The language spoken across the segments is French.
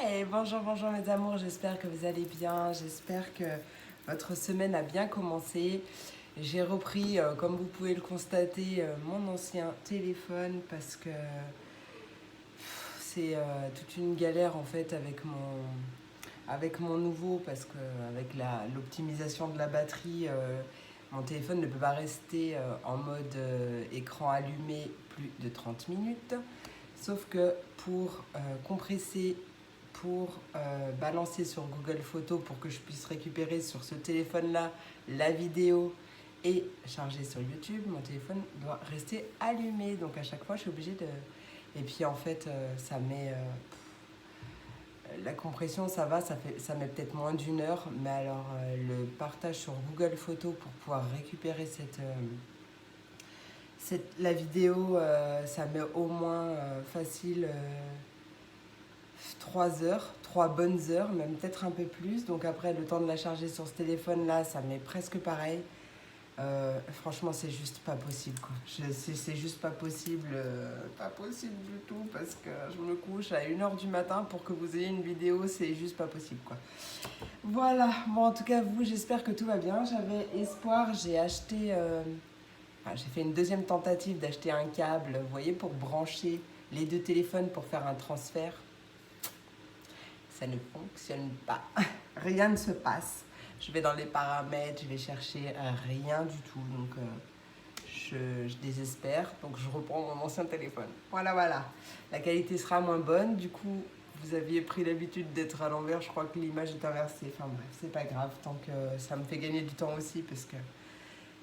Hey, bonjour, bonjour mes amours, j'espère que vous allez bien, j'espère que votre semaine a bien commencé. J'ai repris, comme vous pouvez le constater, mon ancien téléphone parce que c'est toute une galère en fait avec mon nouveau, parce que avec l'optimisation de la batterie, mon téléphone ne peut pas rester en mode écran allumé plus de 30 minutes. Sauf que pour compresser, pour balancer sur Google Photos pour que je puisse récupérer sur ce téléphone-là la vidéo et charger sur YouTube, mon téléphone doit rester allumé. Donc à chaque fois, je suis obligée de... Et puis en fait, ça met... la compression, ça va, ça met peut-être moins d'une heure. Mais alors, le partage sur Google Photos pour pouvoir récupérer la vidéo, ça met au moins facile 3 heures, 3 bonnes heures, même peut-être un peu plus. Donc après, le temps de la charger sur ce téléphone-là, ça met presque pareil. Franchement, c'est juste pas possible, quoi. C'est juste pas possible, pas possible du tout, parce que je me couche à 1h du matin pour que vous ayez une vidéo, c'est juste pas possible, quoi. Voilà, bon, en tout cas, vous, j'espère que tout va bien. J'avais espoir, j'ai acheté... j'ai fait une deuxième tentative d'acheter un câble, vous voyez, pour brancher les deux téléphones pour faire un transfert. Ça ne fonctionne pas. Rien ne se passe. Je vais dans les paramètres, je vais chercher rien du tout. Donc, je désespère. Donc, je reprends mon ancien téléphone. Voilà, voilà. La qualité sera moins bonne. Du coup, vous aviez pris l'habitude d'être à l'envers. Je crois que l'image est inversée. Enfin, bref, c'est pas grave. Tant que ça me fait gagner du temps aussi, parce que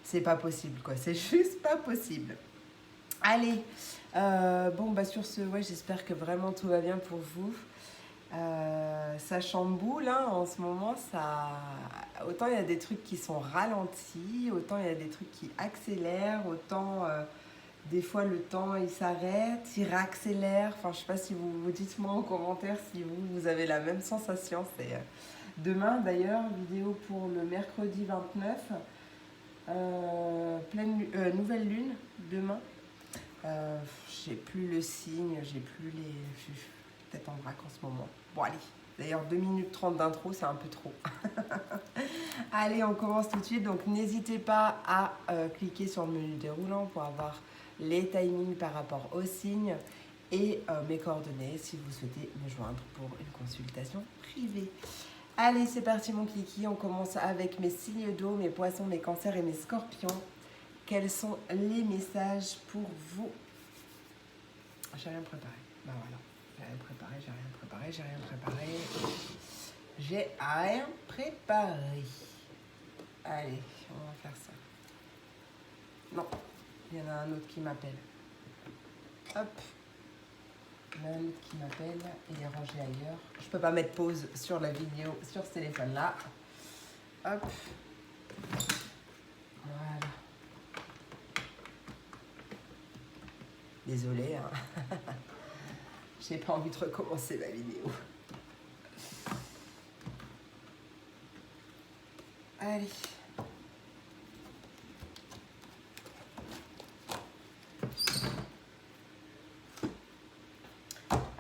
c'est pas possible, quoi. C'est juste pas possible. Allez. Bon, bah, sur ce, ouais, j'espère que vraiment tout va bien pour vous. Ça chamboule hein, en ce moment, autant il y a des trucs qui sont ralentis, autant il y a des trucs qui accélèrent, autant des fois le temps il s'arrête, il réaccélère. Enfin, je sais pas si vous dites-moi en commentaire si vous avez la même sensation. C'est demain d'ailleurs, vidéo pour le mercredi 29, nouvelle lune demain. J'ai plus le signe, j'ai plus les... Je suis peut-être en vrac en ce moment. Bon, allez. D'ailleurs, 2 minutes 30 d'intro, c'est un peu trop. Allez, on commence tout de suite. Donc, n'hésitez pas à cliquer sur le menu déroulant pour avoir les timings par rapport aux signes et mes coordonnées si vous souhaitez me joindre pour une consultation privée. Allez, c'est parti mon kiki. On commence avec mes signes d'eau, mes poissons, mes cancers et mes scorpions. Quels sont les messages pour vous? J'ai rien préparé. Bah voilà. J'ai rien préparé. Allez, on va faire ça. Non, il y en a un autre qui m'appelle. Hop. Il y en a un autre qui m'appelle. Il est rangé ailleurs. Je peux pas mettre pause sur la vidéo sur ce téléphone-là. Hop. Voilà. Désolée, hein. J'ai pas envie de recommencer ma vidéo. Allez.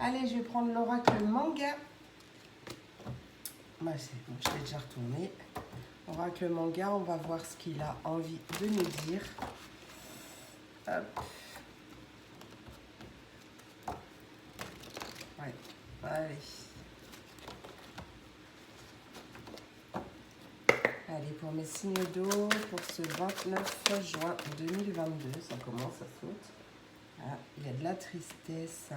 Allez, je vais prendre l'oracle manga. Bah, c'est bon, je l'ai déjà retourné. Oracle manga, on va voir ce qu'il a envie de nous dire. Hop. Ouais, allez. Allez, pour mes signes d'eau, pour ce 29 juin 2022, ça commence à saute. Ah, il y a de la tristesse.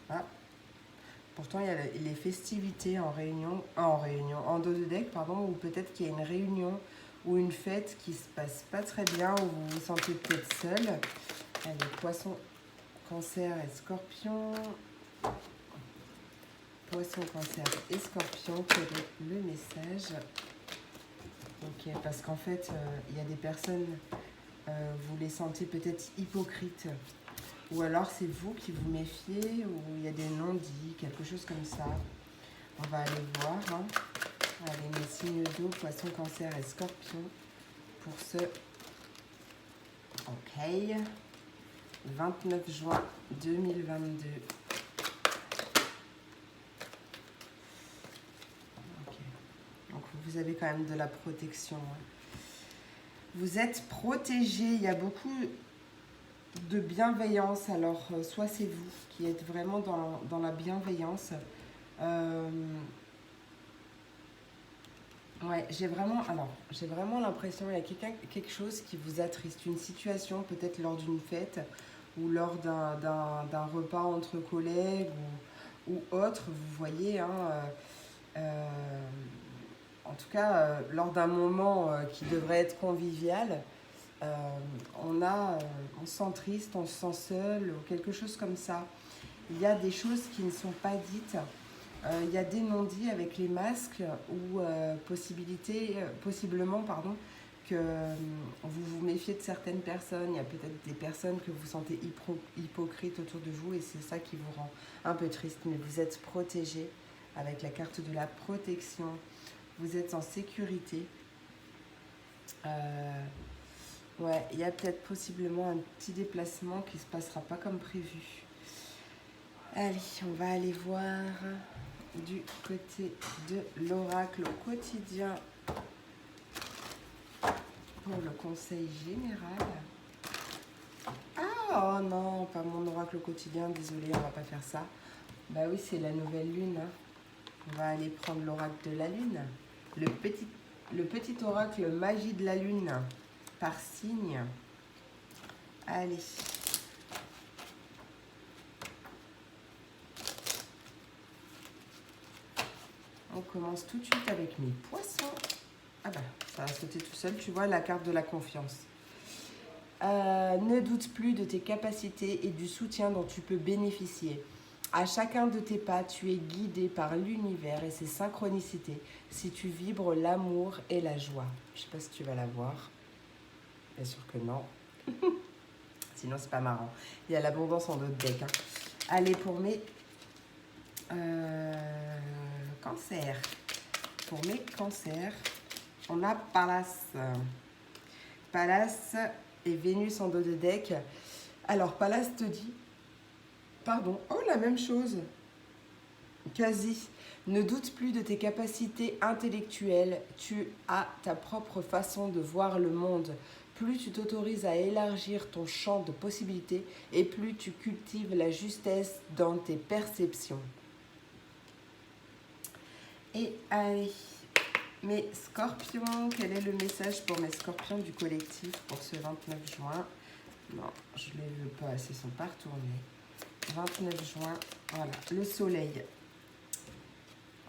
Ah. Pourtant, il y a les festivités en dos de deck, pardon, ou peut-être qu'il y a une réunion ou une fête qui se passe pas très bien, où vous vous sentez peut-être seul. Allez, poisson, cancer et scorpion. Poisson, cancer et scorpion, quel est le message? Ok, parce qu'en fait, il y a des personnes, vous les sentez peut-être hypocrites. Ou alors c'est vous qui vous méfiez, ou il y a des non-dits, quelque chose comme ça. On va aller voir. Hein. Allez, mes signes d'eau, poisson, cancer et scorpion. Pour ce... Ok. 29 juin 2022. vous avez quand même de la protection. Vous êtes protégé, il y a beaucoup de bienveillance. Alors, soit c'est vous qui êtes vraiment dans la bienveillance. Ouais, j'ai vraiment l'impression qu'il y a quelque chose qui vous attriste, une situation peut-être lors d'une fête ou lors d'un repas entre collègues ou autre, vous voyez, hein, en tout cas, lors d'un moment qui devrait être convivial, on se sent triste, on se sent seul ou quelque chose comme ça. Il y a des choses qui ne sont pas dites. Il y a des non-dits avec les masques ou possiblement que vous vous méfiez de certaines personnes. Il y a peut-être des personnes que vous sentez hypocrites autour de vous et c'est ça qui vous rend un peu triste. Mais vous êtes protégé avec la carte de la protection. Vous êtes en sécurité. Ouais, il y a peut-être possiblement un petit déplacement qui ne se passera pas comme prévu. Allez, on va aller voir du côté de l'oracle au quotidien pour le conseil général. Ah, oh non, pas mon oracle au quotidien, désolé, on va pas faire ça. Bah oui, c'est la nouvelle lune. Hein. On va aller prendre l'oracle de la lune. Le petit oracle magie de la lune par signe. Allez. On commence tout de suite avec mes poissons. Ah bah, ça a sauté tout seul, tu vois, la carte de la confiance. Ne doute plus de tes capacités et du soutien dont tu peux bénéficier. À chacun de tes pas, tu es guidé par l'univers et ses synchronicités si tu vibres l'amour et la joie. Je ne sais pas si tu vas la voir. Bien sûr que non. Sinon, c'est pas marrant. Il y a l'abondance en d'autres decks. Hein. Allez, pour mes cancers. Pour mes cancers, on a Pallas. Pallas et Vénus en dos de deck. Alors, Pallas te dit... Pardon. Oh, la même chose. Quasi. Ne doute plus de tes capacités intellectuelles. Tu as ta propre façon de voir le monde. Plus tu t'autorises à élargir ton champ de possibilités et plus tu cultives la justesse dans tes perceptions. Et allez, mes scorpions, quel est le message pour mes scorpions du collectif pour ce 29 juin? Non, je ne les veux pas, ils ne sont pas retournés. 29 juin, voilà, le soleil.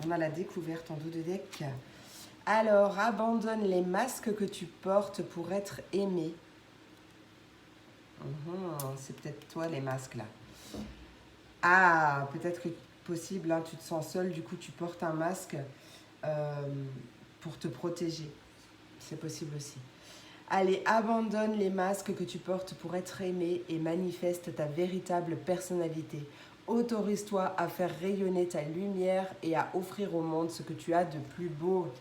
On a la découverte en dos de deck. Alors, abandonne les masques que tu portes pour être aimé. C'est peut-être toi les masques là. Ah, peut-être que possible, hein, tu te sens seul, du coup tu portes un masque pour te protéger. C'est possible aussi. Allez, abandonne les masques que tu portes pour être aimé et manifeste ta véritable personnalité. Autorise-toi à faire rayonner ta lumière et à offrir au monde ce que tu as de plus beau.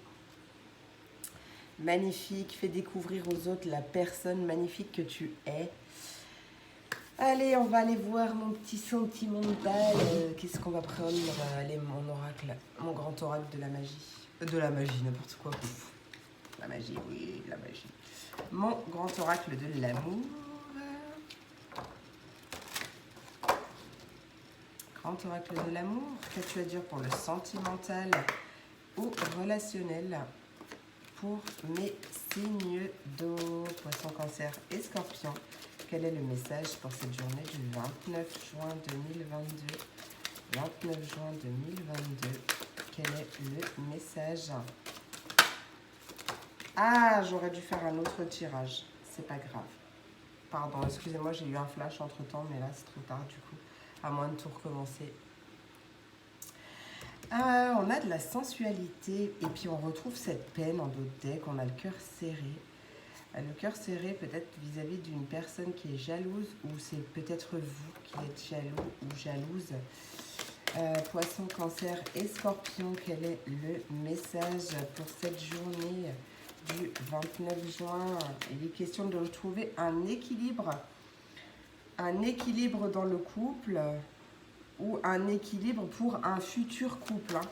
Magnifique, fais découvrir aux autres la personne magnifique que tu es. Allez, on va aller voir mon petit sentimental. Qu'est-ce qu'on va prendre? Allez, mon oracle, mon grand oracle de la magie. De la magie, n'importe quoi. La magie, oui, la magie. Mon grand oracle de l'amour. Grand oracle de l'amour. Qu'as-tu à dire pour le sentimental ou relationnel pour mes signes d'eau, poisson, cancer et scorpion? Quel est le message pour cette journée du 29 juin 2022? 29 juin 2022. Quel est le message? Ah, j'aurais dû faire un autre tirage. C'est pas grave. Pardon, excusez-moi, j'ai eu un flash entre-temps, mais là, c'est trop tard du coup. À moins de tout recommencer. On a de la sensualité et puis on retrouve cette peine en d'autres decks. On a le cœur serré. Le cœur serré peut-être vis-à-vis d'une personne qui est jalouse ou c'est peut-être vous qui êtes jaloux ou jalouse. Poisson, cancer et scorpion, quel est le message pour cette journée du 29 juin? Il est question de retrouver un équilibre dans le couple ou un équilibre pour un futur couple. Hein.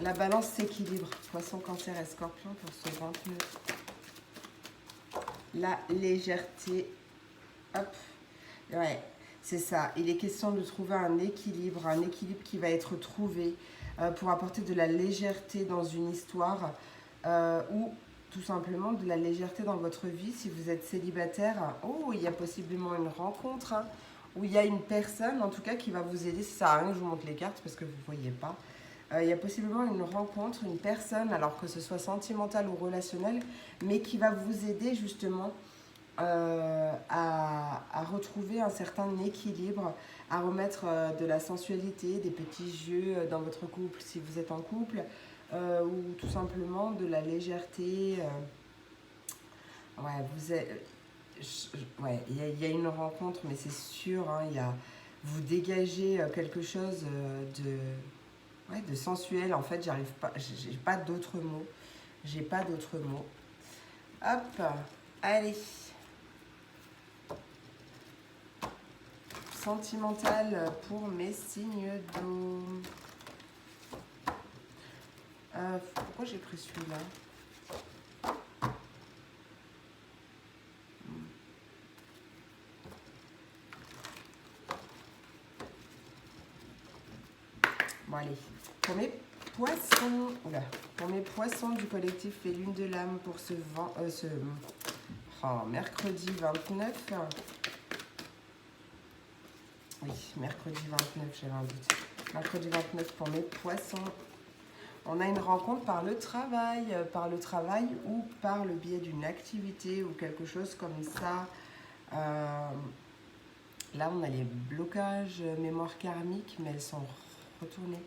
La balance s'équilibre. Poisson, cancer et scorpion pour ce 29. La légèreté. Hop. Ouais, c'est ça. Il est question de trouver un équilibre qui va être trouvé pour apporter de la légèreté dans une histoire ou tout simplement de la légèreté dans votre vie. Si vous êtes célibataire, oh, il y a possiblement une rencontre où il y a une personne, en tout cas, qui va vous aider. Ça sert à rien que je vous montre les cartes parce que vous ne voyez pas. Il y a possiblement une rencontre, une personne, alors que ce soit sentimental ou relationnel, mais qui va vous aider justement à retrouver un certain équilibre, à remettre de la sensualité, des petits jeux dans votre couple si vous êtes en couple, ou tout simplement de la légèreté. Ouais, vous êtes, ouais, il y a une rencontre, mais c'est sûr, hein, vous dégagez quelque chose ouais, de sensuel. En fait, j'arrive pas, j'ai pas d'autres mots. J'ai pas d'autres mots. Hop, allez. Sentimental pour mes signes d'eau. Pourquoi j'ai pris celui-là? Bon allez, pour mes poissons, pour mes poissons du collectif Les Lunes de l'âme pour ce mercredi 29. Oui, mercredi 29, j'avais un doute. Mercredi 29 pour mes poissons. On a une rencontre par le travail ou par le biais d'une activité ou quelque chose comme ça. Là, on a les blocages mémoire karmique, mais elles sont retournées.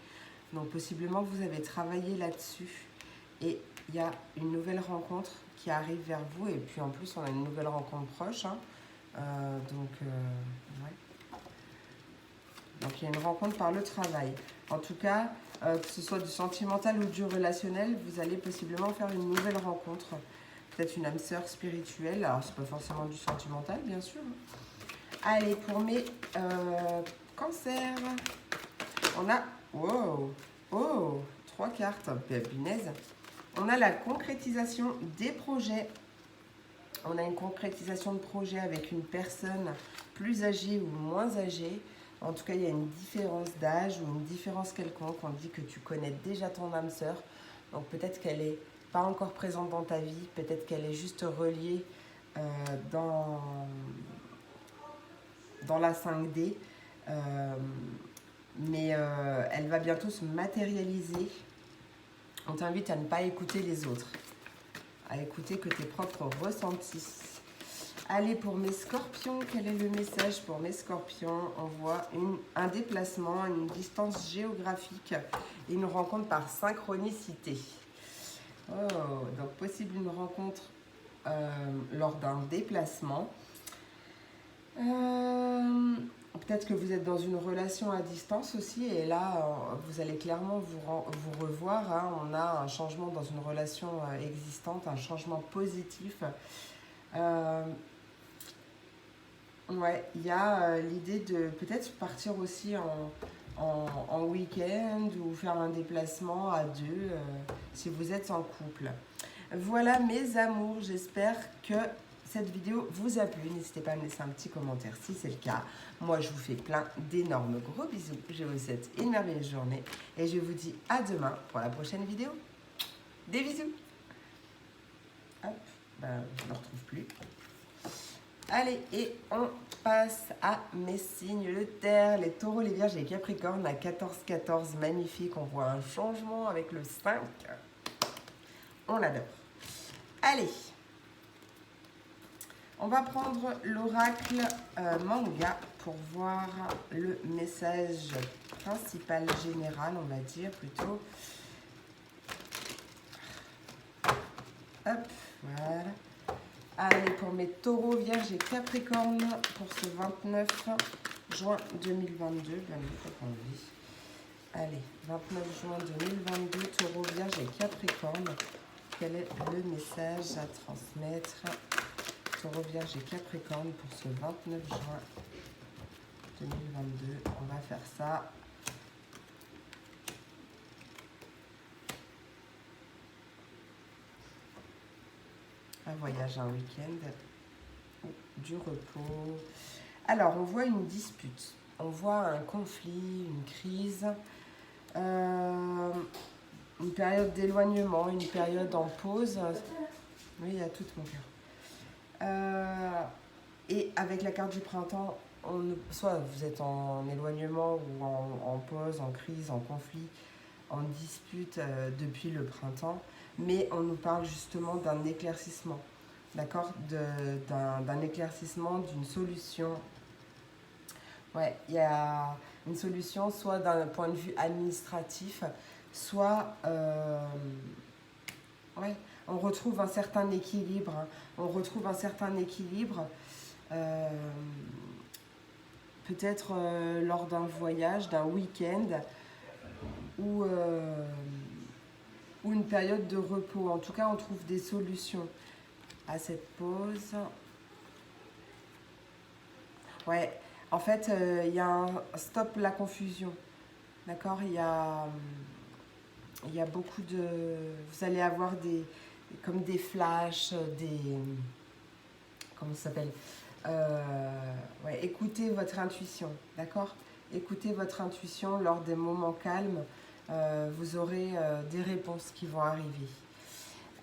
Donc, possiblement, vous avez travaillé là-dessus. Et il y a une nouvelle rencontre qui arrive vers vous. Et puis, en plus, on a une nouvelle rencontre proche. Hein. Ouais. Donc, il y a une rencontre par le travail. En tout cas, que ce soit du sentimental ou du relationnel, vous allez possiblement faire une nouvelle rencontre. Peut-être une âme sœur spirituelle. Alors, c'est pas forcément du sentimental, bien sûr. Allez, pour mes cancers, on a... Wow! Oh! 3 cartes. Punaise. On a la concrétisation des projets. On a une concrétisation de projet avec une personne plus âgée ou moins âgée. En tout cas, il y a une différence d'âge ou une différence quelconque. On dit que tu connais déjà ton âme sœur. Donc peut-être qu'elle n'est pas encore présente dans ta vie. Peut-être qu'elle est juste reliée dans la 5D. Mais elle va bientôt se matérialiser. On t'invite à ne pas écouter les autres. À écouter que tes propres ressentis. Allez, pour mes scorpions, quel est le message pour mes scorpions? On voit un déplacement, une distance géographique et une rencontre par synchronicité. Oh, donc possible une rencontre lors d'un déplacement. Peut-être que vous êtes dans une relation à distance aussi et là, vous allez clairement vous revoir. Hein. On a un changement dans une relation existante, un changement positif. Ouais, il y a l'idée de peut-être partir aussi en week-end ou faire un déplacement à deux si vous êtes en couple. Voilà mes amours, j'espère que cette vidéo vous a plu. N'hésitez pas à me laisser un petit commentaire si c'est le cas. Moi, je vous fais plein d'énormes gros bisous. Je vous souhaite une merveilleuse journée et je vous dis à demain pour la prochaine vidéo. Des bisous. Hop, ben, je ne me retrouve plus. Allez, et on passe à mes signes de terre, les taureaux, les vierges et les capricornes, la 14-14, magnifique. On voit un changement avec le 5. On l'adore. Allez, on va prendre l'oracle manga pour voir le message principal général, on va dire plutôt. Hop, voilà. Allez, pour mes taureaux, vierges et capricornes, pour ce 29 juin 2022. Allez, 29 juin 2022, taureaux, vierges et capricornes. Quel est le message à transmettre? Taureau, vierge et capricorne pour ce 29 juin 2022. On va faire ça. Un voyage, un week-end, du repos. Alors, on voit une dispute, on voit un conflit, une crise, une période d'éloignement, une période en pause. Oui, il y a tout mon cœur. Et avec la carte du printemps, soit vous êtes en éloignement ou en pause, en crise, en conflit, en dispute depuis le printemps, mais on nous parle justement d'un éclaircissement, d'accord, d'un éclaircissement, d'une solution. Ouais, il y a une solution soit d'un point de vue administratif, soit ouais, on retrouve un certain équilibre. Hein. On retrouve un certain équilibre, peut-être lors d'un voyage, d'un week-end, ou une période de repos. En tout cas, on trouve des solutions à cette pause. Ouais, en fait, il y a un stop la confusion. D'accord, il y a beaucoup de... Vous allez avoir comme des flashs, comment ça s'appelle, ouais, écoutez votre intuition, d'accord. Écoutez votre intuition lors des moments calmes. Vous aurez des réponses qui vont arriver.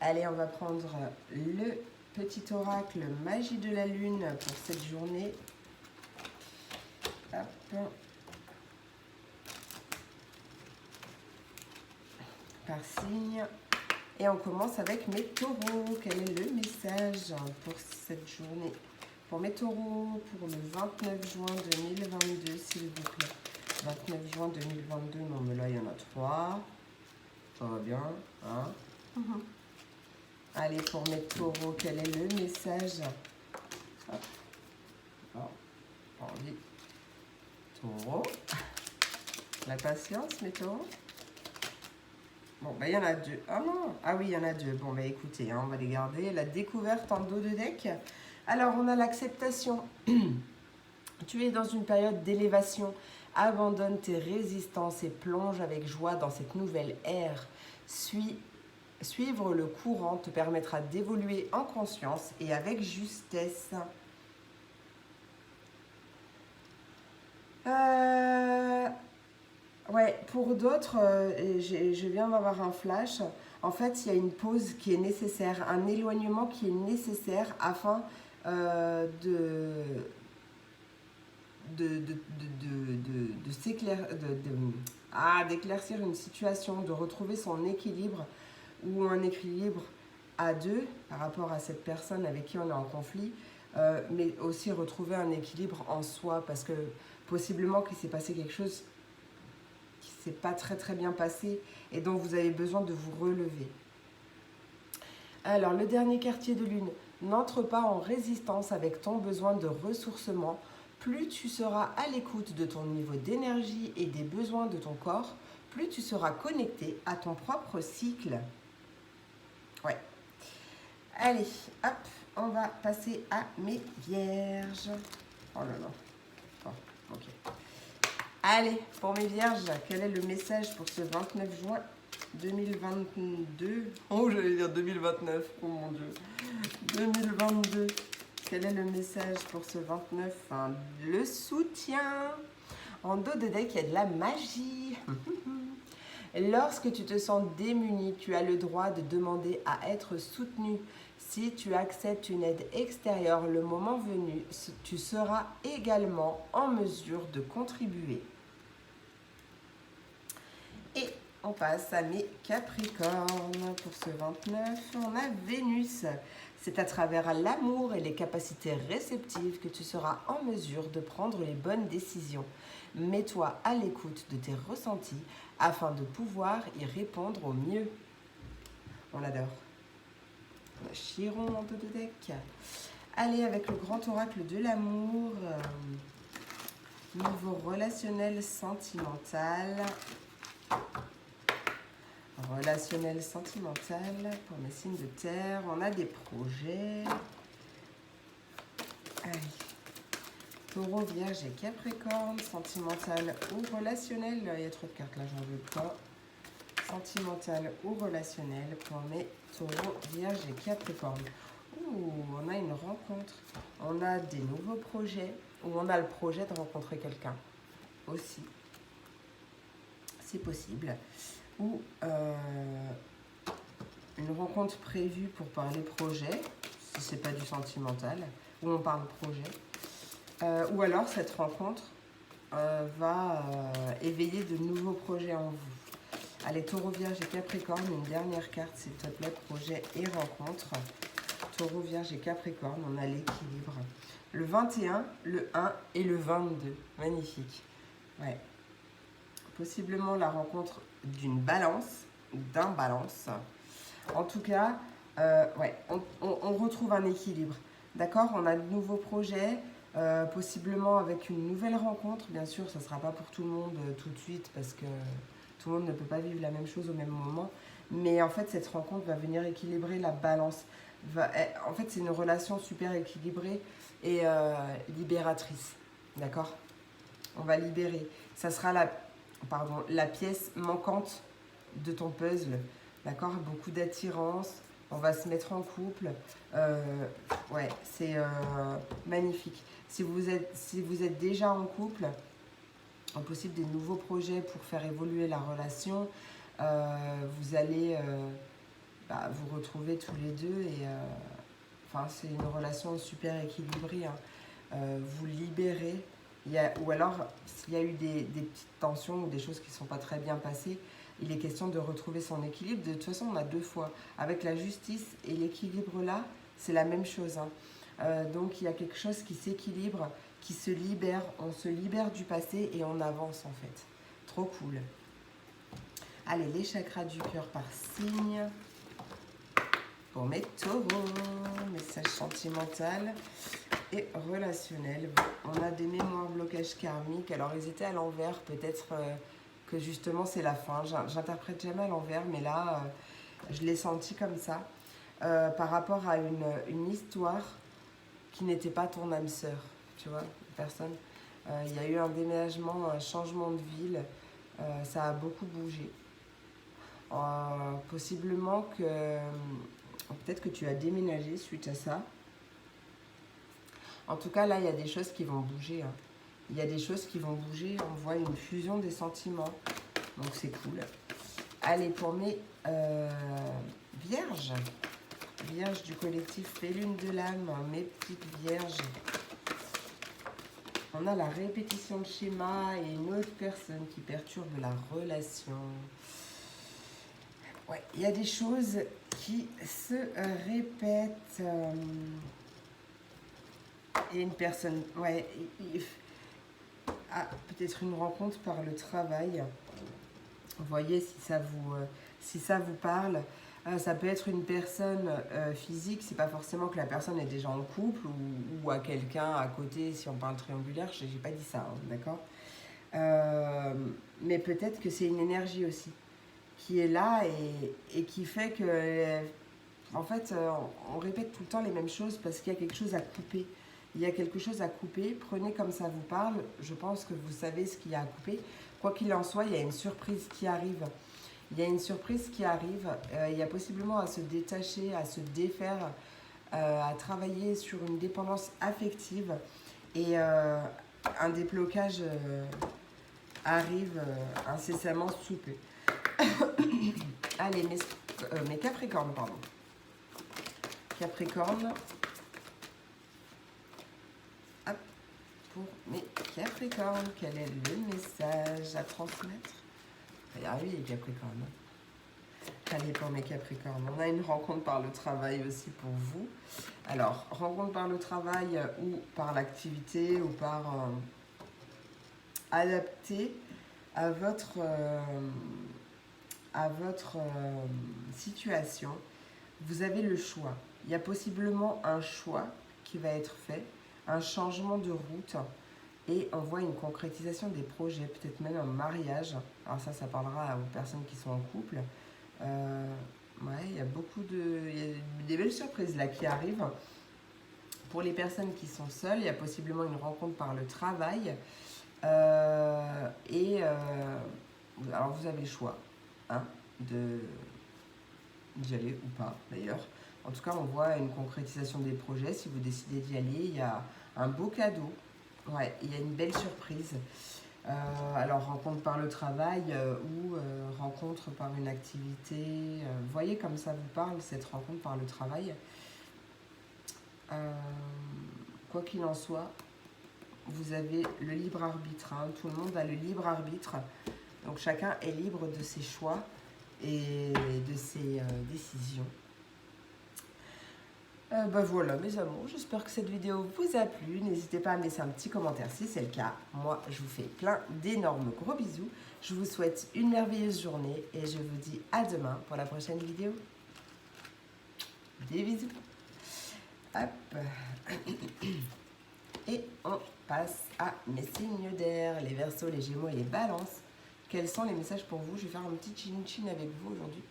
Allez, on va prendre le petit oracle Magie de la Lune pour cette journée. Hop. Par signe. Et on commence avec mes taureaux. Quel est le message pour cette journée? Pour mes taureaux, pour le 29 juin 2022, s'il vous plaît. 29 juin 2022, non mais là il y en a 3. Ça va bien, hein? Allez, pour mes taureaux, quel est le message? Hop. Oh, envie. Taureau. La patience, mes taureaux. Bon, bah, il y en a 2. Ah non, ah oui, il y en a 2. Bon, bah, écoutez, hein, on va les garder. La découverte en dos de deck. Alors, on a l'acceptation. Tu es dans une période d'élévation. Abandonne tes résistances et plonge avec joie dans cette nouvelle ère. Suivre le courant te permettra d'évoluer en conscience et avec justesse. Ouais, pour d'autres, je viens d'avoir un flash. En fait, il y a une pause qui est nécessaire, un éloignement qui est nécessaire afin d'éclaircir une situation, de retrouver son équilibre ou un équilibre à deux par rapport à cette personne avec qui on est en conflit, mais aussi retrouver un équilibre en soi parce que possiblement qu'il s'est passé quelque chose qui ne s'est pas très bien passé et dont vous avez besoin de vous relever. Alors, le dernier quartier de lune, n'entre pas en résistance avec ton besoin de ressourcement. Plus tu seras à l'écoute de ton niveau d'énergie et des besoins de ton corps, plus tu seras connecté à ton propre cycle. Ouais. Allez, hop, on va passer à mes vierges. Oh là là. Oh, ok. Allez, pour mes vierges, quel est le message pour ce 29 juin 2022? Oh, j'allais dire 2029, oh mon Dieu. 2022. Quel est le message pour ce 29? Le soutien. En dos de deck, il y a de la magie. Lorsque tu te sens démuni, tu as le droit de demander à être soutenu. Si tu acceptes une aide extérieure, le moment venu, tu seras également en mesure de contribuer. Et on passe à mes Capricornes. Pour ce 29, on a Vénus. C'est à travers l'amour et les capacités réceptives que tu seras en mesure de prendre les bonnes décisions. Mets-toi à l'écoute de tes ressentis afin de pouvoir y répondre au mieux. On adore. On a Chiron en dos de deck. Allez, avec le grand oracle de l'amour. Niveau relationnel sentimental. Relationnel sentimental pour mes signes de terre. On a des projets. Allez. Taureau, Vierge et Capricorne. Sentimental ou relationnel. Il y a trop de cartes là, j'en veux pas. Sentimental ou relationnel pour mes taureaux, Vierge et Capricorne. Ouh, On a une rencontre, on a des nouveaux projets, ou on a le projet de rencontrer quelqu'un aussi. C'est possible. Ou une rencontre prévue pour parler projet, si c'est pas du sentimental, où on parle projet. Ou alors cette rencontre va éveiller de nouveaux projets en vous. Allez, Taureau, Vierge et Capricorne, une dernière carte, s'il te plaît, projet et rencontre. Taureau, Vierge et Capricorne, on a l'équilibre. Le 21, le 1 et le 22. Magnifique. Ouais. Possiblement la rencontre d'une balance, d'un balance. En tout cas, ouais, on retrouve un équilibre. D'accord? On a de nouveaux projets, possiblement avec une nouvelle rencontre. Bien sûr, ça ne sera pas pour tout le monde tout de suite parce que tout le monde ne peut pas vivre la même chose au même moment. Mais en fait, cette rencontre va venir équilibrer la balance. En fait, c'est une relation super équilibrée et libératrice. D'accord? On va libérer. Ça sera la pièce manquante de ton puzzle. D'accord? Beaucoup d'attirance. On va se mettre en couple. Ouais, c'est magnifique. Si vous êtes déjà en couple, possible des nouveaux projets pour faire évoluer la relation. Vous allez vous retrouver tous les deux et c'est une relation super équilibrée. Vous libérez. Ou alors, s'il y a eu des petites tensions ou des choses qui ne sont pas très bien passées, il est question de retrouver son équilibre. De toute façon, on a deux fois. Avec la justice et l'équilibre là, c'est la même chose. Donc, il y a quelque chose qui s'équilibre, qui se libère. On se libère du passé et on avance en fait. Trop cool. Allez, les chakras du cœur par signe. Pour mes taureaux, message sentimental et relationnel. On a des mémoires blocages karmiques. Alors, ils étaient à l'envers. Peut-être que justement, c'est la fin. J'interprète jamais à l'envers, mais là, je l'ai senti comme ça. Par rapport à une histoire qui n'était pas ton âme sœur. Tu vois, personne. Il y a eu un déménagement, un changement de ville. Ça a beaucoup bougé. Possiblement que... peut-être que tu as déménagé suite à ça. En tout cas, là, il y a des choses qui vont bouger. Il y a des choses qui vont bouger. On voit une fusion des sentiments. Donc, c'est cool. Allez, pour mes vierges. Vierges du collectif Félune de l'âme. Mes petites vierges. On a la répétition de schéma et une autre personne qui perturbe la relation. Ouais, il y a des choses qui se répètent. Et une personne, ouais, peut-être une rencontre par le travail. Vous voyez si ça vous parle. Ça peut être une personne physique, c'est pas forcément que la personne est déjà en couple ou à quelqu'un à côté, si on parle triangulaire, j'ai pas dit ça, d'accord. Mais peut-être que c'est une énergie aussi qui est là et qui fait que, en fait, on répète tout le temps les mêmes choses parce qu'il y a quelque chose à couper. Il y a quelque chose à couper, prenez comme ça vous parle, je pense que vous savez ce qu'il y a à couper. Quoi qu'il en soit, il y a une surprise qui arrive. Il y a une surprise qui arrive, il y a possiblement à se détacher, à se défaire, à travailler sur une dépendance affective et un déblocage arrive incessamment sous peu. Allez, mes Capricornes, pardon. Capricorne. Hop, pour mes Capricornes, quel est le message à transmettre? Ah oui, les Capricornes. Allez, pour mes Capricornes, on a une rencontre par le travail aussi pour vous. Alors, rencontre par le travail ou par l'activité ou par adapté à votre situation. Vous avez le choix. Il y a possiblement un choix qui va être fait, un changement de route. Et on voit une concrétisation des projets, peut-être même un mariage. Alors ça parlera aux personnes qui sont en couple. Ouais, il y a des belles surprises là qui arrivent. Pour les personnes qui sont seules, il y a possiblement une rencontre par le travail. Alors vous avez le choix d'y aller ou pas d'ailleurs. En tout cas, on voit une concrétisation des projets. Si vous décidez d'y aller, il y a un beau cadeau. Ouais, il y a une belle surprise. Alors, rencontre par le travail ou rencontre par une activité. Vous voyez comme ça vous parle, cette rencontre par le travail. Quoi qu'il en soit, vous avez le libre arbitre. Hein. Tout le monde a le libre arbitre. Donc, chacun est libre de ses choix et de ses décisions. Voilà mes amours, j'espère que cette vidéo vous a plu. N'hésitez pas à me laisser un petit commentaire si c'est le cas. Moi, je vous fais plein d'énormes gros bisous. Je vous souhaite une merveilleuse journée et je vous dis à demain pour la prochaine vidéo. Des bisous. Hop. Et on passe à mes signes d'air, les Verseaux, les Gémeaux et les Balances. Quels sont les messages pour vous? Je vais faire un petit chin-chin avec vous aujourd'hui.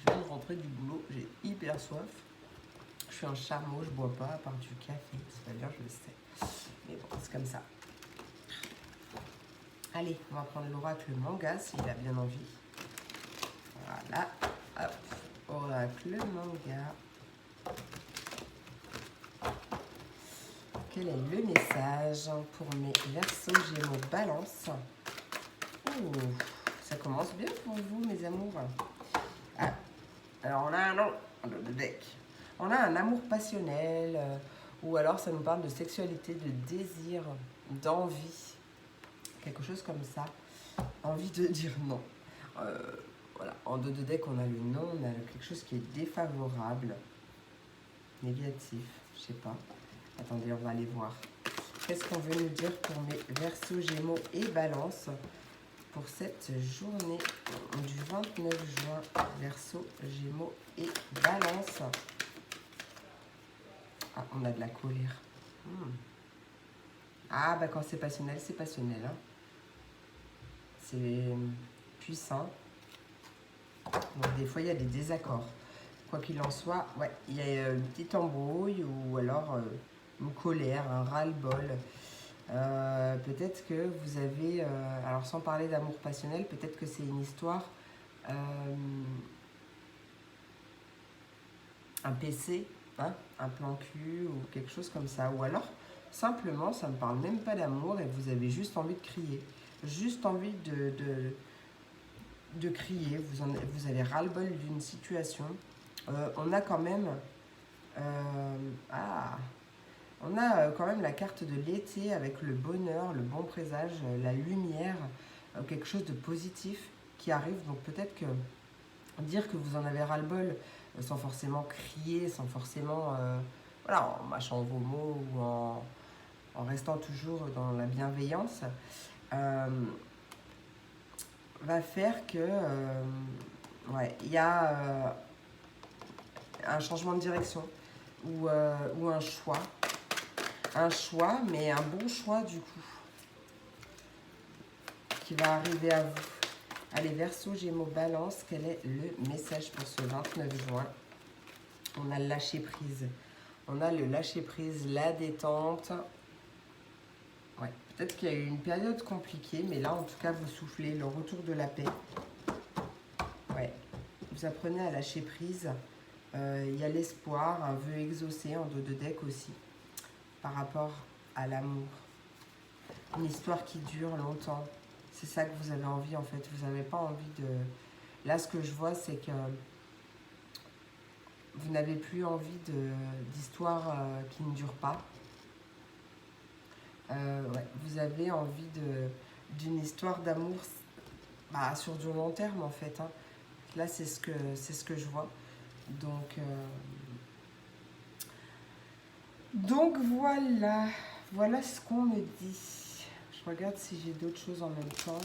Je viens de rentrer du boulot, j'ai hyper soif. Je suis un chameau, je bois pas à part du café. C'est pas bien, je le sais. Mais bon, c'est comme ça. Allez, on va prendre l'oracle manga s'il a bien envie. Voilà. Hop. Oracle manga. Quel est le message pour mes Verseaux, Gémeaux, Balance? Oh, ça commence bien pour vous, mes amours. Ah, alors on a un nom de deck. On a un amour passionnel, ou alors ça nous parle de sexualité, de désir, d'envie, quelque chose comme ça. Envie de dire non. Voilà, en dos de deck on a le non, on a quelque chose qui est défavorable, négatif, je sais pas. Attendez, on va aller voir. Qu'est-ce qu'on veut nous dire pour mes Verseaux, Gémeaux et Balance pour cette journée du 29 juin, Verseaux, Gémeaux et Balance. Ah, on a de la colère. Ah, bah quand c'est passionnel, c'est passionnel. Hein. C'est puissant. Donc des fois, il y a des désaccords. Quoi qu'il en soit, ouais, il y a une petite embrouille ou alors une colère, un ras-le-bol. Peut-être que vous avez, alors sans parler d'amour passionnel, peut-être que c'est une histoire, un PC, hein, un plan cul ou quelque chose comme ça. Ou alors, simplement, ça ne me parle même pas d'amour et vous avez juste envie de crier. Juste envie de crier. Vous avez ras-le-bol d'une situation. On a quand même... on a quand même la carte de l'été avec le bonheur, le bon présage, la lumière, quelque chose de positif qui arrive. Donc peut-être que dire que vous en avez ras-le-bol sans forcément crier, sans forcément, voilà, en mâchant vos mots ou en restant toujours dans la bienveillance, va faire que, ouais, il y a un changement de direction ou un choix. Un choix, mais un bon choix du coup, qui va arriver à vous. Allez, Verseaux, Gémeaux, Balance, quel est le message pour ce 29 juin? On a le lâcher prise. On a le lâcher prise, la détente. Ouais, peut-être qu'il y a eu une période compliquée, mais là, en tout cas, vous soufflez le retour de la paix. Ouais, vous apprenez à lâcher prise. Il y a l'espoir, un vœu exaucé en dos de deck aussi. Par rapport à l'amour. Une histoire qui dure longtemps. C'est ça que vous avez envie en fait. Vous n'avez pas envie de... Là, ce que je vois, c'est que vous n'avez plus envie d'histoires qui ne durent pas. Ouais, vous avez envie d'une histoire d'amour sur du long terme en fait. Hein. Là, c'est ce que je vois. Donc voilà, voilà ce qu'on me dit. Je regarde si j'ai d'autres choses en même temps.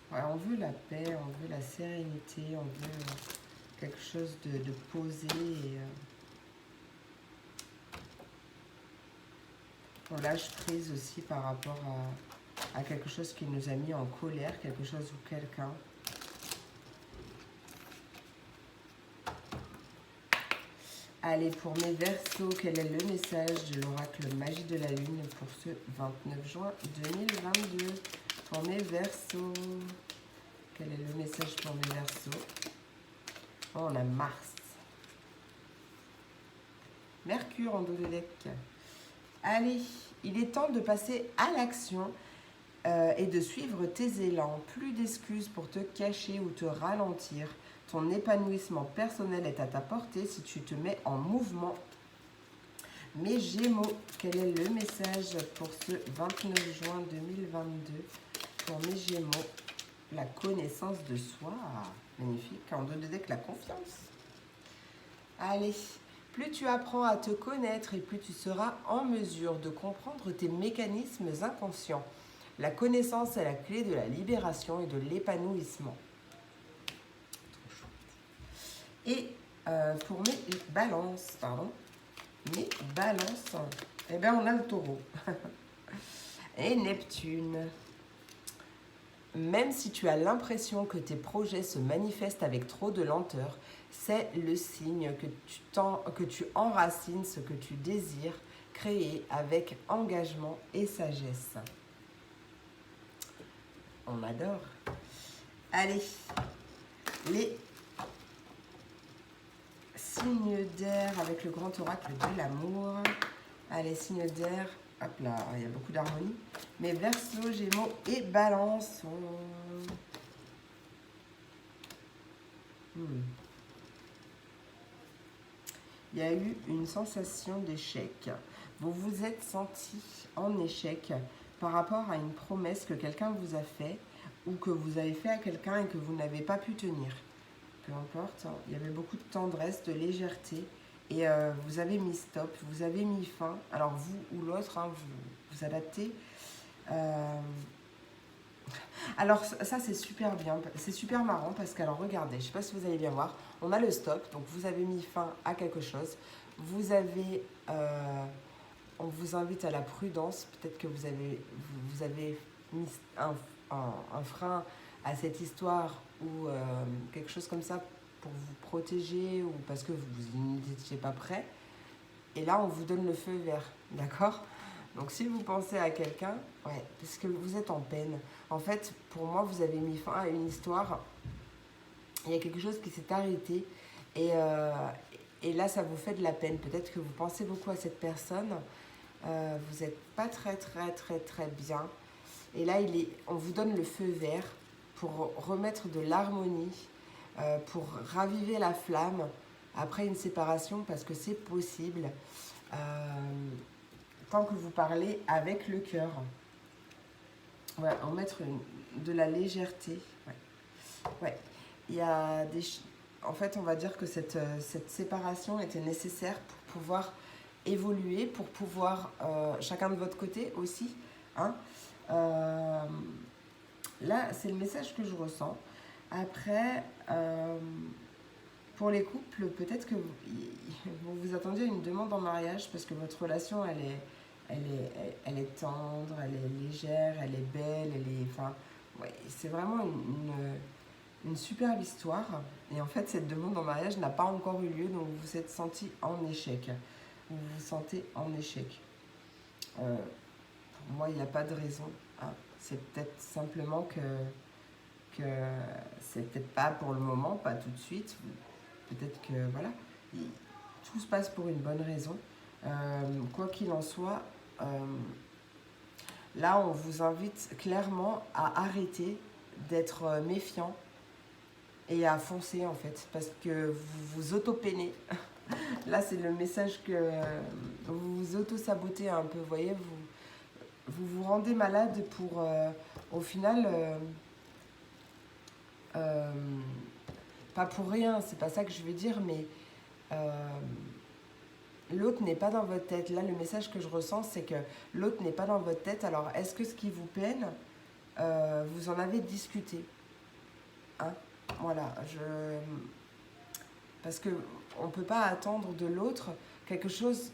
Ouais, on veut la paix, on veut la sérénité, on veut quelque chose de posé. Et, on lâche prise aussi par rapport à quelque chose qui nous a mis en colère, quelque chose ou quelqu'un. Allez, pour mes Verseaux, quel est le message de l'oracle Magie de la Lune pour ce 29 juin 2022? Pour mes Verseaux, Quel est le message pour mes Verseaux? Oh, on a Mars. Mercure en dos de deck. Allez, il est temps de passer à l'action et de suivre tes élans. Plus d'excuses pour te cacher ou te ralentir. Ton épanouissement personnel est à ta portée si tu te mets en mouvement. Mes Gémeaux, quel est le message pour ce 29 juin 2022 pour mes Gémeaux? La connaissance de soi. Magnifique. En dos de deck, la confiance. Allez, plus tu apprends à te connaître et plus tu seras en mesure de comprendre tes mécanismes inconscients. La connaissance est la clé de la libération et de l'épanouissement. Et pour mes balances, mes balances, eh bien on a le taureau. Et Neptune. Même si tu as l'impression que tes projets se manifestent avec trop de lenteur, c'est le signe que tu enracines ce que tu désires créer avec engagement et sagesse. On adore. Allez, les signes d'air avec le grand oracle de l'amour. Allez, signes d'air. Hop là, il y a beaucoup d'harmonie. Mais Verseau, Gémeaux et Balance. Il y a eu une sensation d'échec. Vous vous êtes senti en échec par rapport à une promesse que quelqu'un vous a fait ou que vous avez fait à quelqu'un et que vous n'avez pas pu tenir. Peu importe, il y avait beaucoup de tendresse, de légèreté et vous avez mis stop, vous avez mis fin. Alors vous ou l'autre, vous adaptez. Alors ça c'est super bien, c'est super marrant parce que alors regardez, je ne sais pas si vous allez bien voir, on a le stop, donc vous avez mis fin à quelque chose, vous avez, on vous invite à la prudence, peut-être que vous avez mis un frein à cette histoire ou quelque chose comme ça pour vous protéger ou parce que vous n'étiez pas prêt, et là on vous donne le feu vert, d'accord ? Donc si vous pensez à quelqu'un, ouais, parce que vous êtes en peine. En fait, pour moi, vous avez mis fin à une histoire. Il y a quelque chose qui s'est arrêté. Et là, ça vous fait de la peine. Peut-être que vous pensez beaucoup à cette personne. Vous n'êtes pas très bien. Et là, on vous donne le feu vert pour remettre de l'harmonie, pour raviver la flamme après une séparation, parce que c'est possible. Tant que vous parlez avec le cœur. Ouais, en mettre de la légèreté. Ouais. Il y a des... En fait, on va dire que cette séparation était nécessaire pour pouvoir évoluer, pour pouvoir, chacun de votre côté aussi, hein. Là, c'est le message que je ressens. Après, pour les couples, peut-être que vous vous attendiez à une demande en mariage parce que votre relation, elle est tendre, elle est légère, elle est belle, enfin, ouais, c'est vraiment une superbe histoire. Et en fait, cette demande en mariage n'a pas encore eu lieu, donc vous vous êtes senti en échec. Vous vous sentez en échec. Pour moi, il n'y a pas de raison. Hein. C'est peut-être simplement que c'est peut-être pas pour le moment, pas tout de suite. Peut-être que, voilà, tout se passe pour une bonne raison. Quoi qu'il en soit, là, on vous invite clairement à arrêter d'être méfiant et à foncer, en fait, parce que vous vous auto-peinez. Là, c'est le message que vous vous auto-sabotez un peu, vous voyez, vous vous rendez malade pour, au final... pas pour rien, c'est pas ça que je veux dire, mais l'autre n'est pas dans votre tête. Là, le message que je ressens, c'est que l'autre n'est pas dans votre tête. Alors, est-ce que ce qui vous peine, vous en avez discuté, hein? Voilà, parce qu'on ne peut pas attendre de l'autre quelque chose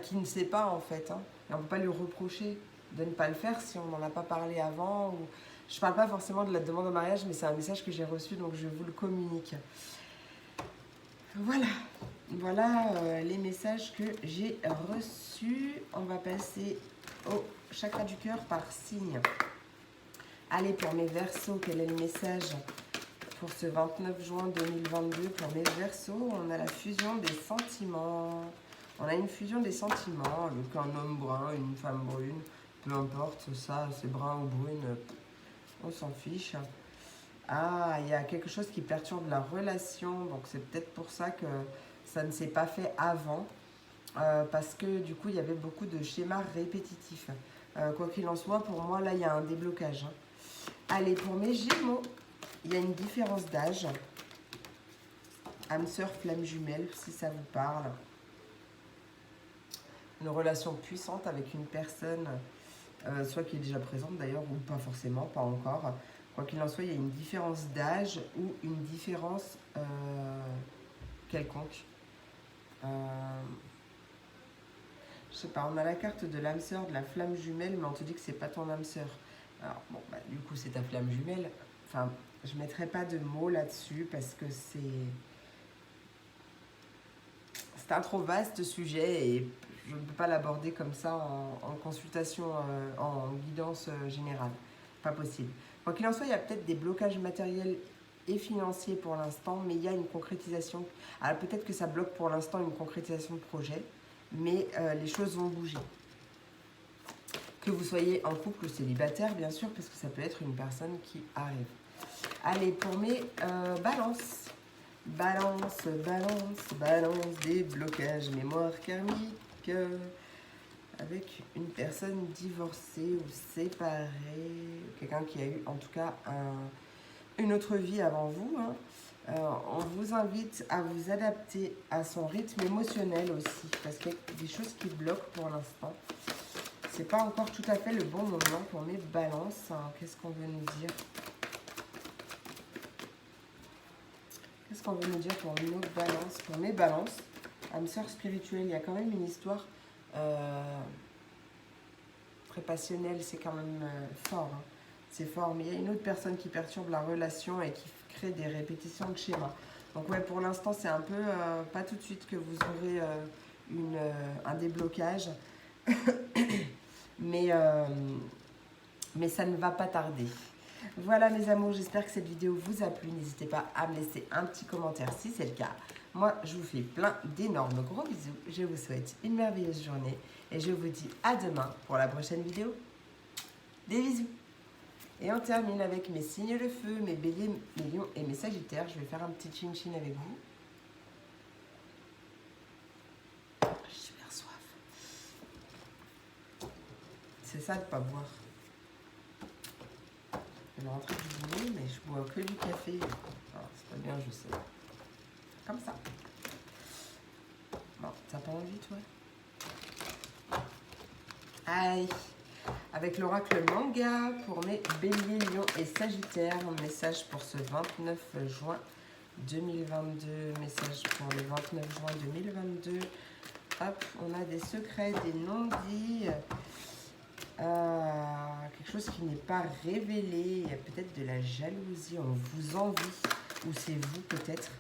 qu'il ne sait pas, en fait, hein. Et on ne peut pas lui reprocher de ne pas le faire si on n'en a pas parlé avant ou... Je ne parle pas forcément de la demande en mariage, mais c'est un message que j'ai reçu, donc je vous le communique. Voilà les messages que j'ai reçus. On va passer au chakra du cœur par signe. Allez, pour mes Verseaux, quel est le message pour ce 29 juin 2022? Pour mes Verseaux, on a la fusion des sentiments. On a une fusion des sentiments avec un homme brun, une femme brune. Peu importe, ça, c'est brun ou brune, on s'en fiche. Ah, il y a quelque chose qui perturbe la relation, donc c'est peut-être pour ça que ça ne s'est pas fait avant. Parce que du coup, il y avait beaucoup de schémas répétitifs. Quoi qu'il en soit, pour moi, là, il y a un déblocage. Allez, pour mes Gémeaux, il y a une différence d'âge. Âme sœur, flamme jumelle, si ça vous parle. Une relation puissante avec une personne, soit qui est déjà présente d'ailleurs, ou pas forcément, pas encore. Quoi qu'il en soit, il y a une différence d'âge ou une différence quelconque. Je sais pas, on a la carte de l'âme sœur, de la flamme jumelle, mais on te dit que c'est pas ton âme sœur. Alors, bon, bah, du coup, c'est ta flamme jumelle. Enfin, je mettrai pas de mots là-dessus parce que c'est un trop vaste sujet et je ne peux pas l'aborder comme ça en consultation, en guidance générale. Pas possible. Quoi qu'il en soit, il y a peut-être des blocages matériels et financiers pour l'instant, mais il y a une concrétisation. Alors peut-être que ça bloque pour l'instant une concrétisation de projet, mais les choses vont bouger. Que vous soyez en couple ou célibataire, bien sûr, parce que ça peut être une personne qui arrive. Allez, pour mes balances. Balance, balance, balance, des blocages, mémoire karmique. Avec une personne divorcée ou séparée. Quelqu'un qui a eu en tout cas une autre vie avant vous. Hein. On vous invite à vous adapter à son rythme émotionnel aussi. Parce qu'il y a des choses qui bloquent pour l'instant. C'est pas encore tout à fait le bon moment pour mes balances. Hein. Qu'est-ce qu'on veut nous dire? Qu'est-ce qu'on veut nous dire pour nos balances? Pour mes balances, âme sœur spirituelle, il y a quand même une histoire très passionnelle. C'est quand même fort. Hein. C'est fort, mais il y a une autre personne qui perturbe la relation et qui crée des répétitions de schémas. Donc ouais, pour l'instant, c'est un peu pas tout de suite que vous aurez un déblocage. mais ça ne va pas tarder. Voilà mes amours, j'espère que cette vidéo vous a plu. N'hésitez pas à me laisser un petit commentaire si c'est le cas. Moi, je vous fais plein d'énormes gros bisous. Je vous souhaite une merveilleuse journée et je vous dis à demain pour la prochaine vidéo. Des bisous. Et on termine avec mes signes de feu, mes béliers, mes lions et mes sagittaires. Je vais faire un petit chin-chin avec vous. J'ai super soif. C'est ça de ne pas boire. Je vais rentrer du boulot, mais je bois que du café. C'est pas bien, je sais. Comme ça. Bon, t'as pas envie, toi? Aïe. Avec l'oracle manga pour mes béliers, lions et sagittaires. Mon message pour ce 29 juin 2022. Message pour le 29 juin 2022. Hop, on a des secrets, des non-dits. Quelque chose qui n'est pas révélé. Il y a peut-être de la jalousie. On vous envie. Ou c'est vous peut-être.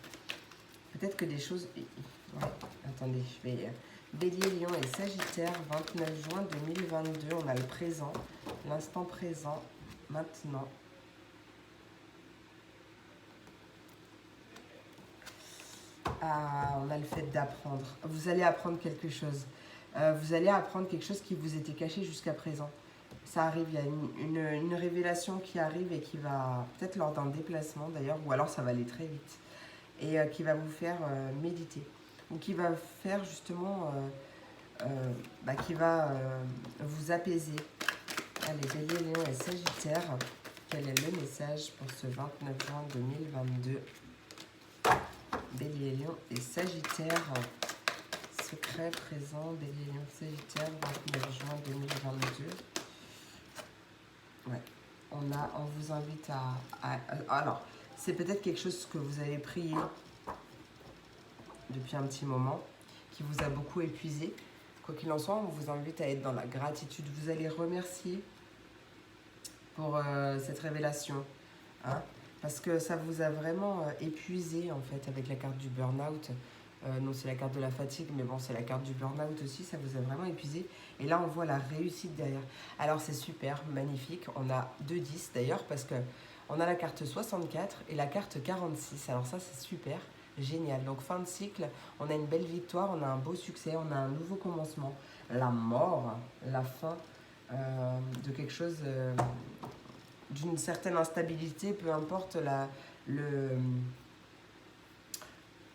Peut-être que des choses... Ouais, attendez, je vais... Bélier, Lion et Sagittaire, 29 juin 2022. On a le présent, l'instant présent, maintenant. On a le fait d'apprendre. Vous allez apprendre quelque chose. Vous allez apprendre quelque chose qui vous était caché jusqu'à présent. Ça arrive, il y a une révélation qui arrive et qui va, peut-être lors d'un déplacement d'ailleurs, ou alors ça va aller très vite, et qui va vous faire méditer. Ou qui va faire justement, qui va vous apaiser. Allez, Bélier, Lion et Sagittaire, quel est le message pour ce 29 juin 2022? Bélier, Lion et Sagittaire, secret présent, Bélier, Lion, Sagittaire, 29 juin 2022. Ouais, on vous invite alors, c'est peut-être quelque chose que vous avez prié depuis un petit moment, qui vous a beaucoup épuisé. Quoi qu'il en soit, on vous invite à être dans la gratitude. Vous allez remercier pour cette révélation. Hein, parce que ça vous a vraiment épuisé, en fait, avec la carte du burn-out. Non, c'est la carte de la fatigue, mais bon, c'est la carte du burn-out aussi, ça vous a vraiment épuisé. Et là, on voit la réussite derrière. Alors, c'est super, magnifique. On a 2 10 d'ailleurs, parce que on a la carte 64 et la carte 46. Alors ça, c'est super, génial. Donc, fin de cycle, on a une belle victoire, on a un beau succès, on a un nouveau commencement. La mort, la fin de quelque chose, d'une certaine instabilité, peu importe le,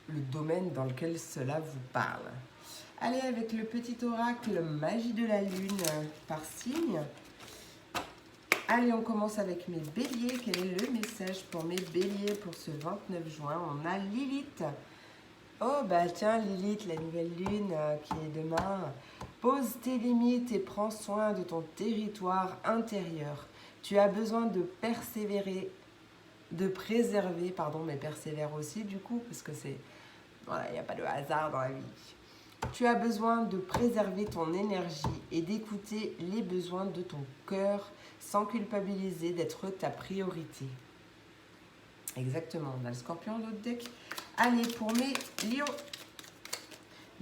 le domaine dans lequel cela vous parle. Allez, avec le petit oracle magie de la lune par signe. Allez, on commence avec mes béliers. Quel est le message pour mes béliers pour ce 29 juin? On a Lilith. Oh, bah tiens, Lilith, la nouvelle lune qui est demain. Pose tes limites et prends soin de ton territoire intérieur. Tu as besoin de persévérer, de préserver, pardon, mais persévère aussi du coup, parce que c'est... Voilà, il n'y a pas de hasard dans la vie. Tu as besoin de préserver ton énergie et d'écouter les besoins de ton cœur sans culpabiliser d'être ta priorité. Exactement, on a le scorpion dans l'autre deck. Allez, pour mes lions.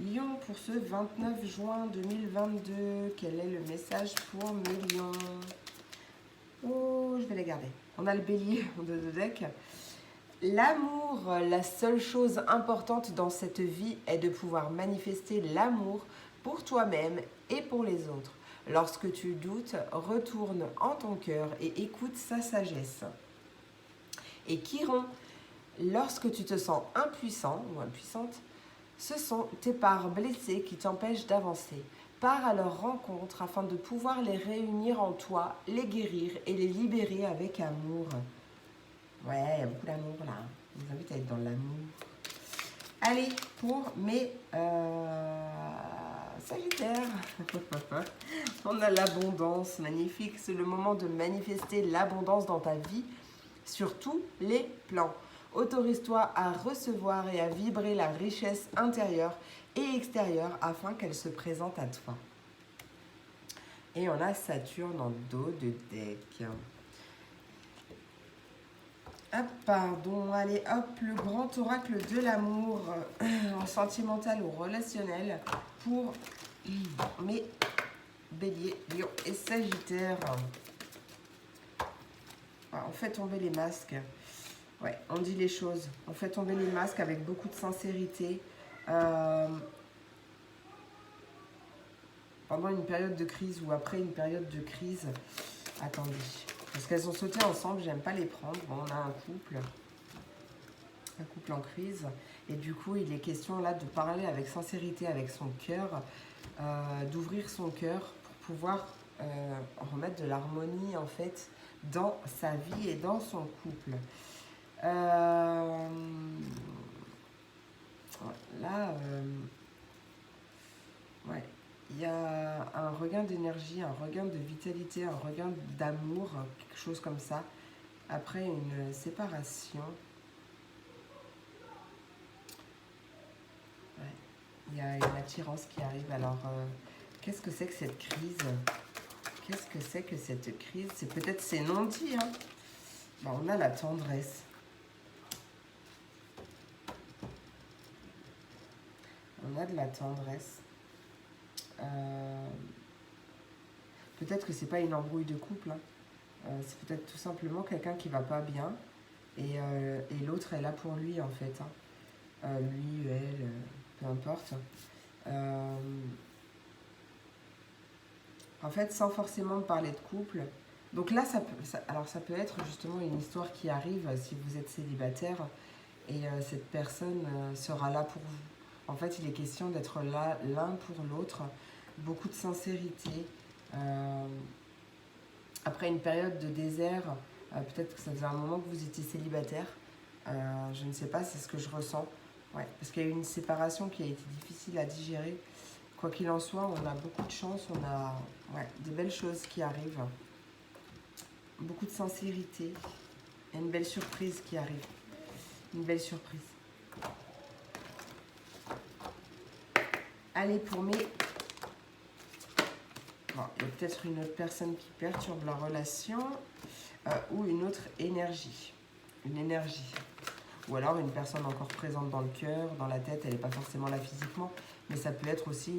Lions, pour ce 29 juin 2022, quel est le message pour mes lions? Oh, je vais les garder. On a le bélier de deux decks. L'amour, la seule chose importante dans cette vie est de pouvoir manifester l'amour pour toi-même et pour les autres. Lorsque tu doutes, retourne en ton cœur et écoute sa sagesse. Et Chiron, lorsque tu te sens impuissant ou impuissante, ce sont tes parts blessées qui t'empêchent d'avancer. Pars à leur rencontre afin de pouvoir les réunir en toi, les guérir et les libérer avec amour. Ouais, il y a beaucoup d'amour là. Je vous invite à être dans l'amour. Allez, pour mes Sagittaires. On a l'abondance, magnifique. C'est le moment de manifester l'abondance dans ta vie sur tous les plans. Autorise-toi à recevoir et à vibrer la richesse intérieure et extérieure afin qu'elle se présente à toi. Et on a Saturne en dos de deck. Hop, pardon, allez, hop, le grand oracle de l'amour, en sentimental ou relationnel, pour mes béliers, lions et sagittaires. On fait tomber les masques. Ouais, on dit les choses. On fait tomber les masques avec beaucoup de sincérité. Pendant une période de crise ou après une période de crise. Attendez. Parce qu'elles ont sauté ensemble, j'aime pas les prendre. Bon, on a un couple en crise. Et du coup, il est question là de parler avec sincérité, avec son cœur, d'ouvrir son cœur pour pouvoir remettre de l'harmonie en fait dans sa vie et dans son couple. Là, ouais. Il y a un regain d'énergie, un regain de vitalité, un regain d'amour, quelque chose comme ça, après une séparation. Ouais. Il y a une attirance qui arrive. Alors, qu'est-ce que c'est que cette crise? Qu'est-ce que c'est que cette crise? C'est peut-être ces non-dits. Hein. Bon, on a la tendresse. On a de la tendresse. Peut-être que c'est pas une embrouille de couple, hein. C'est peut-être tout simplement quelqu'un qui va pas bien et l'autre est là pour lui en fait, hein. Lui, elle, peu importe. En fait, sans forcément parler de couple. Donc là, alors ça peut être justement une histoire qui arrive si vous êtes célibataire et cette personne sera là pour vous. En fait, il est question d'être là l'un pour l'autre. Beaucoup de sincérité. Après une période de désert, peut-être que ça faisait un moment que vous étiez célibataire. Je ne sais pas, c'est ce que je ressens. Ouais, parce qu'il y a eu une séparation qui a été difficile à digérer. Quoi qu'il en soit, on a beaucoup de chance, on a des belles choses qui arrivent. Beaucoup de sincérité. Et une belle surprise qui arrive. Une belle surprise. Allez, pour mes... Bon, il y a peut-être une autre personne qui perturbe la relation ou une autre énergie. Une énergie. Ou alors une personne encore présente dans le cœur, dans la tête, elle n'est pas forcément là physiquement, mais ça peut être aussi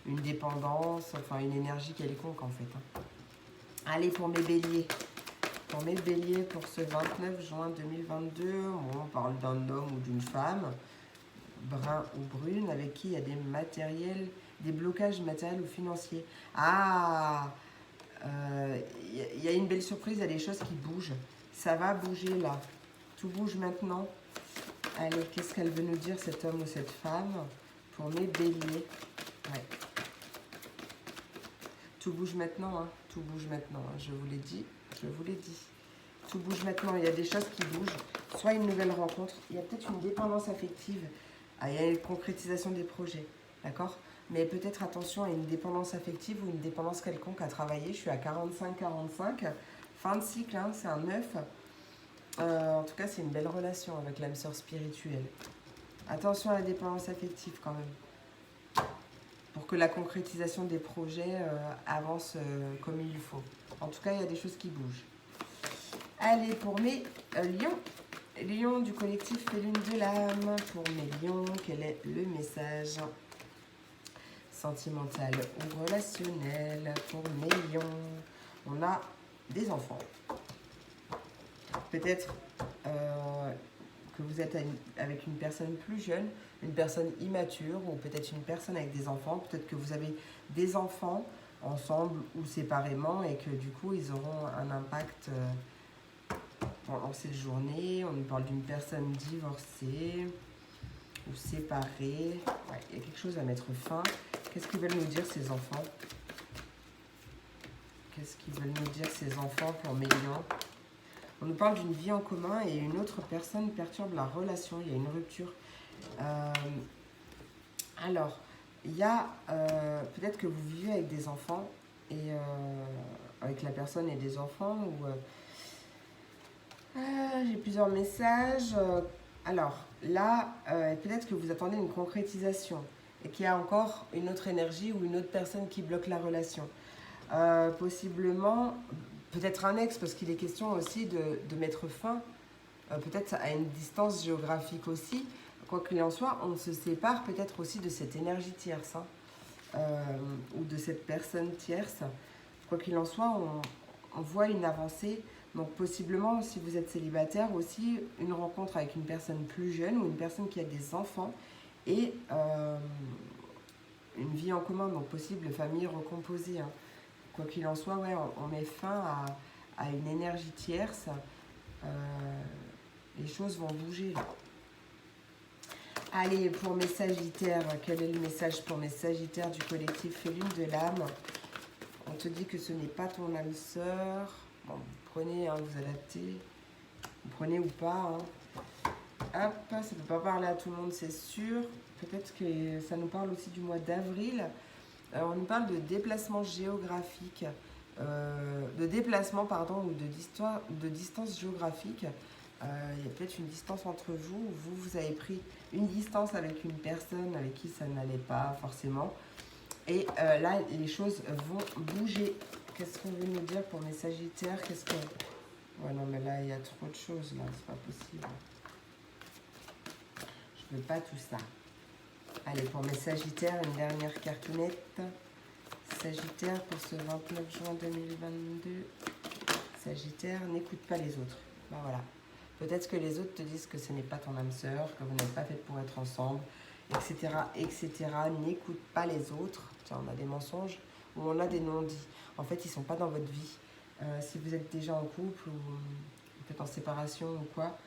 une dépendance, enfin une énergie quelconque en fait. Hein. Allez, pour mes béliers. Pour mes béliers, pour ce 29 juin 2022, bon, on parle d'un homme ou d'une femme, brun ou brune, avec qui il y a des blocages matériels ou financiers. Ah, il y a une belle surprise, il y a des choses qui bougent. Ça va bouger là. Tout bouge maintenant. Allez, qu'est-ce qu'elle veut nous dire, cet homme ou cette femme, pour mes béliers? Ouais. Tout bouge maintenant, hein. Tout bouge maintenant, hein. Je vous l'ai dit, je vous l'ai dit. Tout bouge maintenant, il y a des choses qui bougent. Soit une nouvelle rencontre, il y a peut-être une dépendance affective, il y a une concrétisation des projets, d'accord? Mais peut-être attention à une dépendance affective ou une dépendance quelconque à travailler. Je suis à 45-45, fin de cycle, hein, c'est un 9. En tout cas, c'est une belle relation avec l'âme sœur spirituelle. Attention à la dépendance affective quand même, pour que la concrétisation des projets avance comme il faut. En tout cas, il y a des choses qui bougent. Allez, pour mes lions. Lions du collectif Lune de l'âme. Pour mes lions, quel est le message sentimental ou relationnel pour mes lions? On a des enfants. Peut-être que vous êtes avec une personne plus jeune, une personne immature, ou peut-être une personne avec des enfants. Peut-être que vous avez des enfants ensemble ou séparément et que du coup, ils auront un impact pendant cette journée. On nous parle d'une personne divorcée ou séparée. Ouais, il y a quelque chose à mettre fin. Qu'est-ce qu'ils veulent nous dire, ces enfants? Qu'est-ce qu'ils veulent nous dire, ces enfants, pour mes lions? On nous parle d'une vie en commun et une autre personne perturbe la relation. Il y a une rupture. Alors, il y a peut-être que vous vivez avec des enfants et avec la personne et des enfants. Ou j'ai plusieurs messages. Alors, là, peut-être que vous attendez une concrétisation et qu'il y a encore une autre énergie ou une autre personne qui bloque la relation. Possiblement, peut-être un ex, parce qu'il est question aussi de mettre fin, peut-être à une distance géographique aussi. Quoi qu'il en soit, on se sépare peut-être aussi de cette énergie tierce, hein, ou de cette personne tierce. Quoi qu'il en soit, on voit une avancée. Donc possiblement, si vous êtes célibataire aussi, une rencontre avec une personne plus jeune ou une personne qui a des enfants et une vie en commun, donc possible famille recomposée, hein. Quoi qu'il en soit, ouais, on met fin à une énergie tierce. Les choses vont bouger là. Allez, pour mes sagittaires, quel est le message pour mes sagittaires du collectif Lune de l'âme? On te dit que ce n'est pas ton âme sœur. Bon, vous prenez, hein, vous adaptez. Vous prenez ou pas. Hein. Hop, ça ne peut pas parler à tout le monde, c'est sûr. Peut-être que ça nous parle aussi du mois d'avril. On nous parle de déplacement géographique, de déplacement, pardon, ou de distance géographique. Il y a peut-être une distance entre vous, vous avez pris une distance avec une personne avec qui ça n'allait pas forcément. Et là, les choses vont bouger. Qu'est-ce qu'on veut nous dire pour mes sagittaires? Ouais, non, mais là, il y a trop de choses, là, c'est pas possible. Je veux pas tout ça. Allez, pour mes sagittaires, une dernière cartoonette. Sagittaire, pour ce 29 juin 2022. Sagittaire, n'écoute pas les autres. Ben voilà. Peut-être que les autres te disent que ce n'est pas ton âme sœur, que vous n'êtes pas fait pour être ensemble, etc., etc. N'écoute pas les autres. Tiens, on a des mensonges ou on a des non-dits. En fait, ils ne sont pas dans votre vie. Si vous êtes déjà en couple ou peut-être en séparation ou quoi,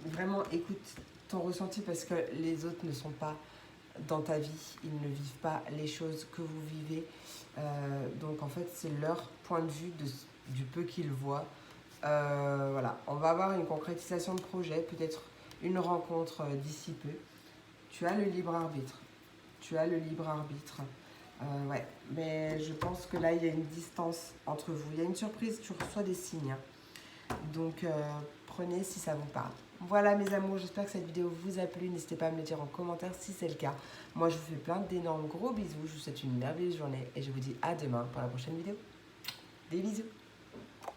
vraiment écoute ton ressenti parce que les autres ne sont pas dans ta vie. Ils ne vivent pas les choses que vous vivez. Donc, en fait, c'est leur point de vue du peu qu'ils voient. Voilà, on va avoir une concrétisation de projet, peut-être une rencontre d'ici peu. Tu as le libre arbitre. Tu as le libre arbitre. Ouais, mais je pense que là, il y a une distance entre vous. Il y a une surprise, tu reçois des signes. Donc, prenez si ça vous parle. Voilà mes amours, j'espère que cette vidéo vous a plu. N'hésitez pas à me le dire en commentaire si c'est le cas. Moi, je vous fais plein d'énormes gros bisous. Je vous souhaite une merveilleuse journée et je vous dis à demain pour la prochaine vidéo. Des bisous.